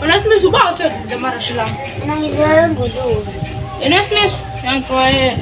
وناس مش وبقى تصير مرة شلام أنا نزلت بدور. ناس مش يعني شوية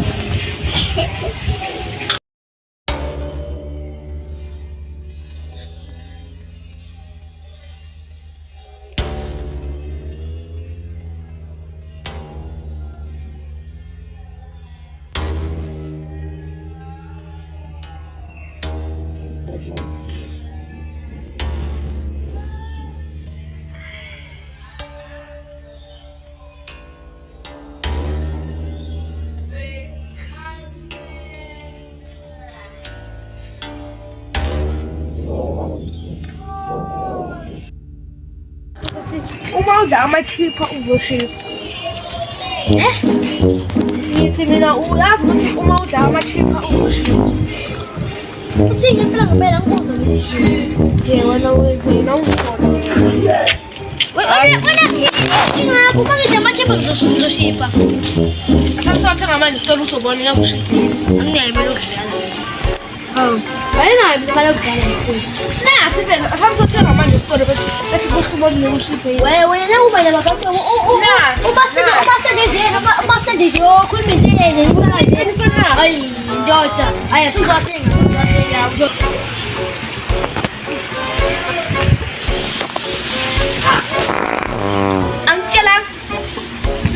وما دعمت شيء فأوزو شيء يسمينا ولاس بس وما دعمت شيء فأوزو شيء Sige, pala may lang puso. كي وانا وينا Wala. Hindi nga ako makita siya pag-sushi pa. أصلا صار سنة ما نستلو صبوني لا وشيء Ang naimalo siya. بعدين أنا بنقلب كلام لا سيبي أصلا صار سنة ما نستلو بس صبوني لا وشيء Wala na umay na magkakaw. Basta DJ. Kung may DJ, ay, Jota. Ay, sugating. Ang tiyalang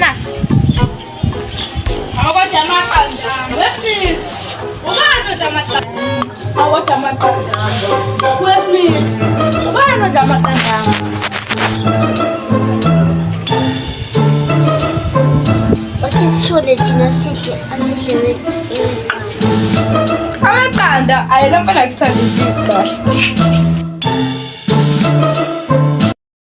Nas Awat jamat pandang Westmis Wala jamat pandang Awat jamat pandang Westmis Wala jamat pandang Otis sulit sinasili. Asili. Awat pandang Ay lang pala kita di siskar